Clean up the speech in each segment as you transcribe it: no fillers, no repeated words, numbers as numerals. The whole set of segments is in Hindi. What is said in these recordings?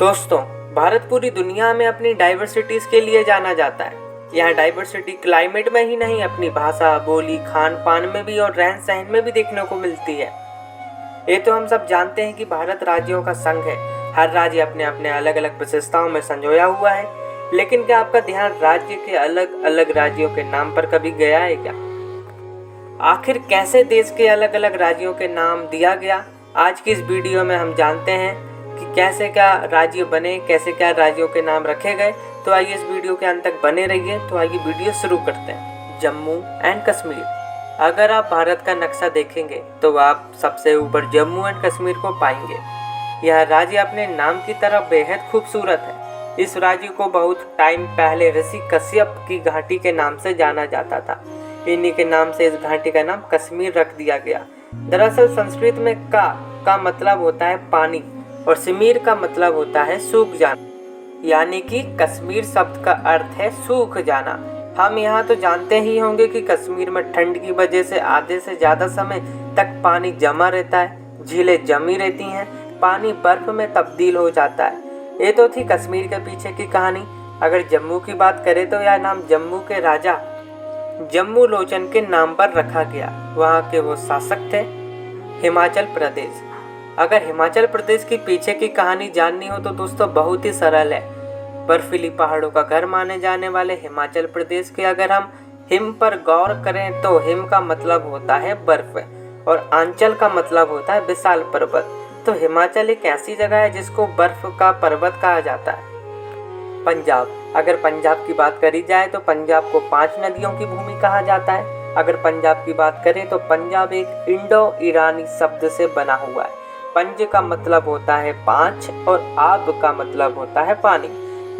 दोस्तों, भारत पूरी दुनिया में अपनी डाइवर्सिटीज़ के लिए जाना जाता है। यहाँ डाइवर्सिटी क्लाइमेट में ही नहीं, अपनी भाषा, बोली, खान पान में भी और रहन सहन में भी देखने को मिलती है। ये तो हम सब जानते हैं कि भारत राज्यों का संघ है। हर राज्य अपने अपने अलग अलग विशेषताओं में संजोया हुआ है। लेकिन क्या आपका ध्यान राज्य के अलग अलग राज्यों के नाम पर कभी गया है क्या? आखिर कैसे देश के अलग अलग राज्यों के नाम दिया गया? आज की इस वीडियो में हम जानते हैं कि कैसे क्या राज्य बने, कैसे क्या राज्यों के नाम रखे गए। तो आइए इस वीडियो के अंत तक बने रहिए। तो आइए वीडियो शुरू करते हैं। जम्मू एंड कश्मीर। अगर आप भारत का नक्शा देखेंगे तो आप सबसे ऊपर जम्मू एंड कश्मीर को पाएंगे। यह राज्य अपने नाम की तरह बेहद खूबसूरत है। इस राज्य को बहुत टाइम पहले ऋषि कश्यप की घाटी के नाम से जाना जाता था। इन्हीं के नाम से इस घाटी का नाम कश्मीर रख दिया गया। दरअसल संस्कृत में का मतलब होता है पानी और सिमीर का मतलब होता है सूख जाना, यानी कि कश्मीर शब्द का अर्थ है सूख जाना। हम यहाँ तो जानते ही होंगे कि कश्मीर में ठंड की वजह से आधे से ज़्यादा समय तक पानी जमा रहता है, झीलें जमी रहती हैं, पानी बर्फ में तब्दील हो जाता है। ये तो थी कश्मीर के पीछे की कहानी। अगर जम्मू की बात करें तो यह नाम जम्मू के राजा जम्मू लोचन के नाम पर रखा गया। वहाँ के वो शासक थे। हिमाचल प्रदेश। अगर हिमाचल प्रदेश की पीछे की कहानी जाननी हो तो दोस्तों बहुत ही सरल है। बर्फीली पहाड़ों का घर माने जाने वाले हिमाचल प्रदेश के अगर हम हिम पर गौर करें तो हिम का मतलब होता है बर्फ और आंचल का मतलब होता है विशाल पर्वत। तो हिमाचल एक ऐसी जगह है जिसको बर्फ का पर्वत कहा जाता है। पंजाब। अगर पंजाब की बात करी जाए तो पंजाब को 5 नदियों की भूमि कहा जाता है। अगर पंजाब की बात करें तो पंजाब एक इंडो ईरानी शब्द से बना हुआ है। पंज का मतलब होता है 5 और आब का मतलब होता है पानी।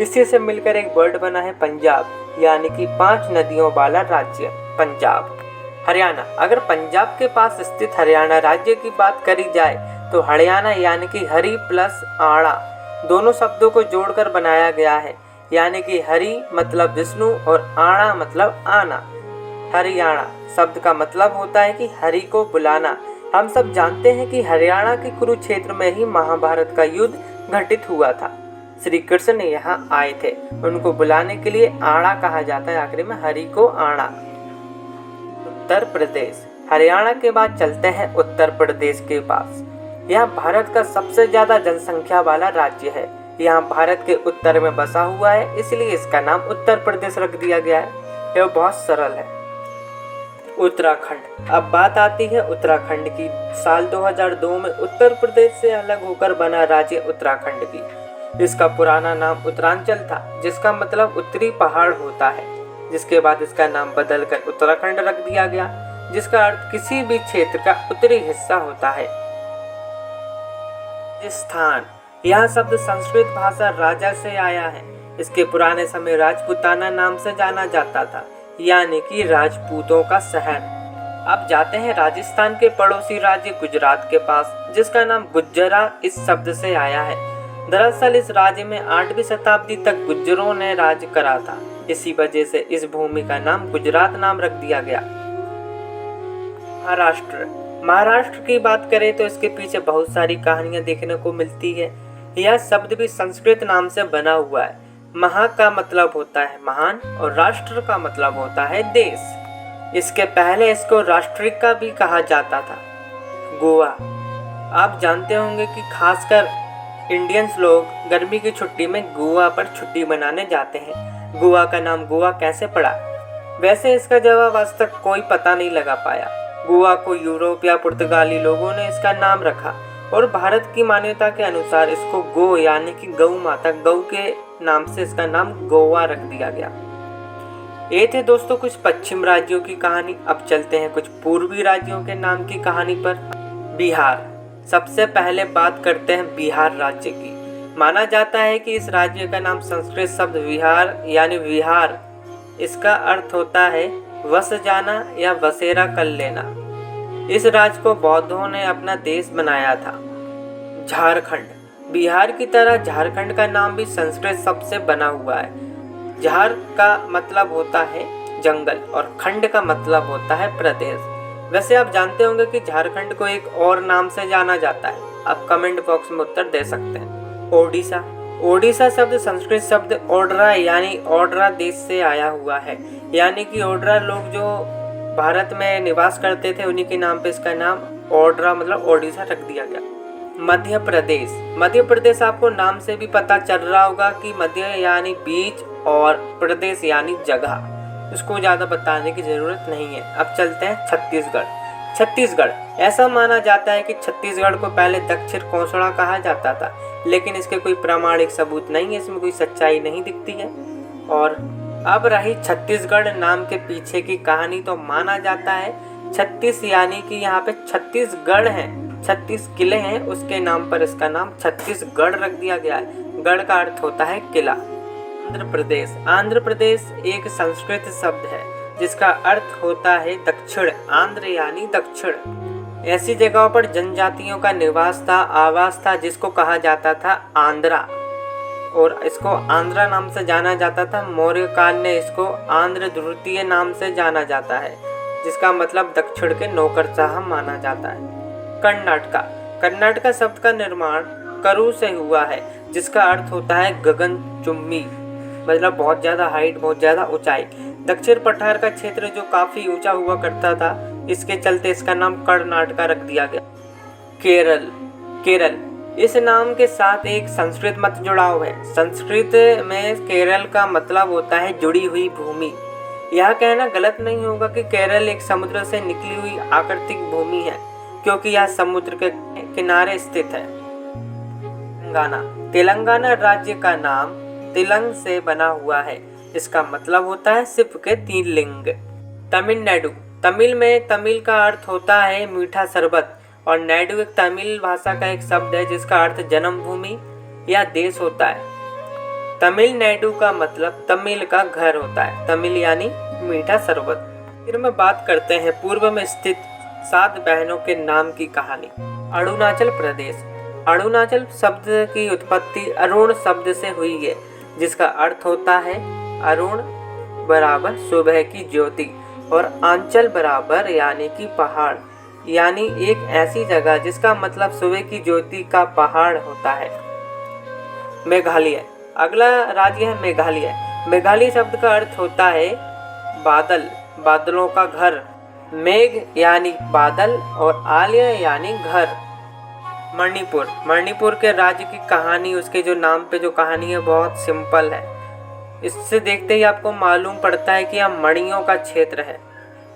इसी से मिलकर एक वर्ड बना है पंजाब, यानी कि 5 नदियों वाला राज्य पंजाब। हरियाणा। अगर पंजाब के पास स्थित हरियाणा राज्य की बात करी जाए तो हरियाणा यानी कि हरि प्लस आड़ा दोनों शब्दों को जोड़कर बनाया गया है, यानी कि हरि मतलब विष्णु और आड़ा मतलब आना। हरियाणा शब्द का मतलब होता है कि हरि को बुलाना। हम सब जानते हैं कि हरियाणा के कुरुक्षेत्र में ही महाभारत का युद्ध घटित हुआ था। श्री कृष्ण यहाँ आए थे, उनको बुलाने के लिए आड़ा कहा जाता है। आखिरी में हरि को आड़ा। उत्तर प्रदेश। हरियाणा के बाद चलते हैं उत्तर प्रदेश के पास। यह भारत का सबसे ज्यादा जनसंख्या वाला राज्य है। यहाँ भारत के उत्तर में बसा हुआ है, इसलिए इसका नाम उत्तर प्रदेश रख दिया गया है। यह बहुत सरल है। उत्तराखंड। अब बात आती है उत्तराखंड की। साल 2002 में उत्तर प्रदेश से अलग होकर बना राज्य उत्तराखंड की। इसका पुराना नाम उत्तरांचल था, जिसका मतलब उत्तरी पहाड़ होता है। जिसके बाद इसका नाम बदलकर उत्तराखंड रख दिया गया, जिसका अर्थ किसी भी क्षेत्र का उत्तरी हिस्सा होता है। राजस्थान। यह शब्द संस्कृत भाषा राजा से आया है। इसके पुराने समय राजपूताना नाम से जाना जाता था, यानी कि राजपूतों का शहर। अब जाते हैं राजस्थान के पड़ोसी राज्य गुजरात के पास, जिसका नाम गुज्जरा इस शब्द से आया है। दरअसल इस राज्य में 8वीं शताब्दी तक गुज्जरों ने राज करा था। इसी वजह से इस भूमि का नाम गुजरात नाम रख दिया गया। महाराष्ट्र। महाराष्ट्र की बात करें तो इसके पीछे बहुत सारी कहानियां देखने को मिलती है। यह शब्द भी संस्कृत नाम से बना हुआ है। महा का मतलब होता है महान और राष्ट्र का मतलब होता है देश। इसके पहले इसको राष्ट्रिका भी कहा जाता था। गोवा। आप जानते होंगे कि खासकर इंडियंस लोग गर्मी की छुट्टी में गोवा पर छुट्टी मनाने जाते हैं। गोवा का नाम गोवा कैसे पड़ा? वैसे इसका जवाब आज तक कोई पता नहीं लगा पाया। गोवा को यूरोप या पुर्तगाली लोगों ने इसका नाम रखा और भारत की मान्यता के अनुसार इसको गो यानी कि गौ माता गौ के नाम से इसका नाम गोवा रख दिया गया। ये थे दोस्तों कुछ पश्चिम राज्यों की कहानी। अब चलते हैं कुछ पूर्वी राज्यों के नाम की कहानी पर। बिहार। सबसे पहले बात करते हैं बिहार राज्य की। माना जाता है कि इस राज्य का नाम संस्कृत शब्द विहार यानी विहार, इसका अर्थ होता है वस जाना या बसेरा कर लेना। इस राज्य को बौद्धों ने अपना देश बनाया था। झारखंड। बिहार की तरह झारखंड का नाम भी संस्कृत शब्द से बना हुआ है। झार का मतलब होता है जंगल और खंड का मतलब होता है प्रदेश। वैसे आप जानते होंगे कि झारखंड को एक और नाम से जाना जाता है। आप कमेंट बॉक्स में उत्तर दे सकते हैं। ओडिशा। ओडिशा शब्द संस्कृत शब्द ओड्रा यानी ओड्रा देश से आया हुआ है, यानी कि ओड्रा लोग जो भारत में निवास करते थे उन्हीं के नाम पे इसका नाम ओड्रा मतलब ओडिशा रख दिया गया। मध्य प्रदेश, मध्य प्रदेश आपको नाम से भी पता चल रहा होगा कि मध्य यानी बीच और प्रदेश यानी जगह, उसको ज़्यादा बताने की ज़रूरत नहीं है। अब चलते हैं छत्तीसगढ़। छत्तीसगढ़, ऐसा माना जाता है कि छत्तीसगढ़ को पहले दक्षिण कोसड़ा कहा जाता था, लेकिन इसके कोई प्रामाणिक सबूत नहीं है, इसमें कोई सच्चाई नहीं दिखती है। और अब रही छत्तीसगढ़ नाम के पीछे की कहानी, तो माना जाता है 36 यानी कि यहाँ पे 36 गढ़ हैं, 36 किले हैं, उसके नाम पर इसका नाम छत्तीसगढ़ रख दिया गया है। गढ़ का अर्थ होता है किला। आंध्र प्रदेश, आंध्र प्रदेश एक संस्कृत शब्द है जिसका अर्थ होता है दक्षिण, आंध्र यानी दक्षिण। ऐसी जगहों पर जनजातियों का निवास था, आवास था, जिसको कहा जाता था आंध्रा, और इसको आंध्रा नाम से जाना जाता था। मौर्य काल में इसको आंध्र द्वितीय नाम से जाना जाता है, जिसका मतलब दक्षिण के नौकरशाह माना जाता है। कर्नाटका, कर्नाटका शब्द का निर्माण करु से हुआ है, जिसका अर्थ होता है गगनचुंबी, मतलब बहुत ज़्यादा हाइट, बहुत ज़्यादा ऊंचाई। दक्षिण पठार का क्षेत्र जो काफ़ी ऊंचा हुआ करता था, इसके चलते इसका नाम कर्नाटका रख दिया गया। केरल, केरल इस नाम के साथ एक संस्कृत मत जुड़ाव है। संस्कृत में केरल का मतलब होता है जुड़ी हुई भूमि। यह कहना गलत नहीं होगा कि केरल एक समुद्र से निकली हुई आकृतिक भूमि है, क्योंकि यह समुद्र के किनारे स्थित है। तेलंगाना, तेलंगाना राज्य का नाम तिलंग से बना हुआ है, इसका मतलब होता है शिव के 3 लिंग। तमिलनाडु, तमिल में तमिल का अर्थ होता है मीठा शरबत, और नाडु एक तमिल भाषा का एक शब्द है जिसका अर्थ जन्मभूमि या देश होता है। तमिलनाडु का मतलब तमिल का घर होता है, तमिल यानी मीठा शरबत। फिर में बात करते हैं पूर्व में स्थित 7 बहनों के नाम की कहानी। अरुणाचल प्रदेश, अरुणाचल शब्द की उत्पत्ति अरुण शब्द से हुई है, जिसका अर्थ होता है अरुण बराबर सुबह की ज्योति, और आंचल बराबर यानी कि पहाड़, यानी एक ऐसी जगह जिसका मतलब सुबह की ज्योति का पहाड़ होता है। मेघालय, अगला राज्य है मेघालय। मेघालय शब्द का अर्थ होता है बादल, बादलों का घर। मेघ यानी बादल और आलय यानी घर। मणिपुर, मणिपुर के राज्य की कहानी, उसके जो नाम पे जो कहानी है बहुत सिंपल है। इससे देखते ही आपको मालूम पड़ता है कि यह मणियों का क्षेत्र है।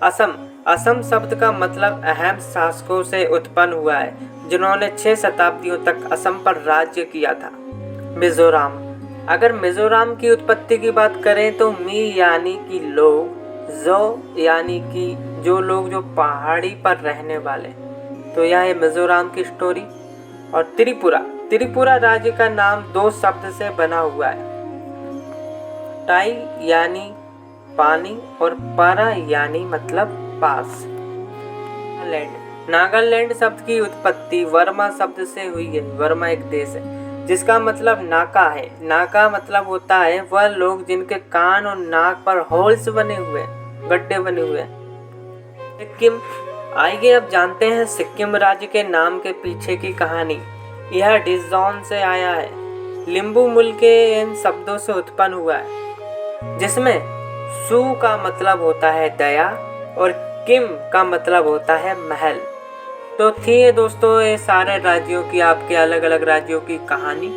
असम, असम शब्द का मतलब अहम शासकों से उत्पन्न हुआ है, जिन्होंने 6 शताब्दियों तक असम पर राज्य किया था। मिजोरम, अगर मिजोरम की उत्पत्ति की बात करें तो मी यानी कि लोग, जो यानी कि जो लोग जो पहाड़ी पर रहने वाले, तो यह है मिजोरम की स्टोरी। और त्रिपुरा, त्रिपुरा राज्य का नाम 2 शब्द से बना हुआ है, टाई यानी पानी और पारा यानी मतलब पास। नागालैंड, नागालैंड शब्द की उत्पत्ति वर्मा शब्द से हुई है। वर्मा एक देश है जिसका मतलब नाका है। नाका मतलब होता है वह लोग जिनके कान और नाक पर होल्स बने हुए, गड्ढे बने हुए। सिक्किम, आइए अब जानते हैं सिक्किम राज्य के नाम के पीछे की कहानी। यह डिजॉन से आया है, लिम्बू मूल के इन शब्दों से उत्पन्न हुआ है, जिसमें सु का मतलब होता है दया और किम का मतलब होता है महल। तो थी ये दोस्तों ये सारे राज्यों की, आपके अलग अलग राज्यों की कहानी।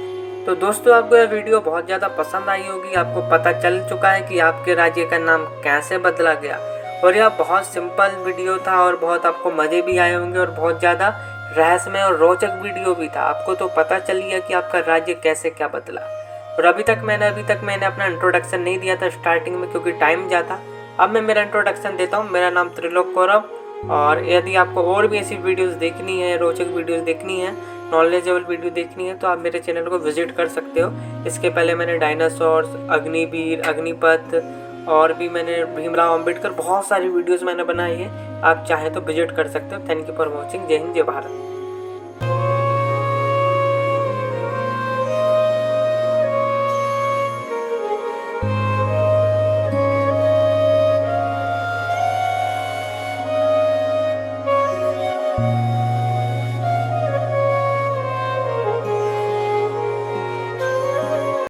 तो दोस्तों आपको यह वीडियो बहुत ज़्यादा पसंद आई होगी, आपको पता चल चुका है कि आपके राज्य का नाम कैसे बदला गया, और यह बहुत सिंपल वीडियो था और बहुत आपको मज़े भी आए होंगे और बहुत ज़्यादा रहस्यमय और रोचक वीडियो भी था। आपको तो पता चल गया कि आपका राज्य कैसे क्या बदला। और अभी तक मैंने अपना इंट्रोडक्शन नहीं दिया था स्टार्टिंग में, क्योंकि टाइम ज़्यादा। अब मैं मेरा इंट्रोडक्शन देता हूँ। मेरा नाम त्रिलोक कौरव, और यदि आपको और भी ऐसी वीडियोस देखनी है, रोचक वीडियोस देखनी है, नॉलेजेबल वीडियो देखनी है, तो आप मेरे चैनल को विजिट कर सकते हो। इसके पहले मैंने डायनासोर्स, अग्निवीर, अग्निपथ और भी मैंने भीमराव अम्बेडकर, बहुत सारी वीडियोस मैंने बनाई है। आप चाहें तो विजिट कर सकते हो। Thank you for watching. जय हिंद, जय भारत।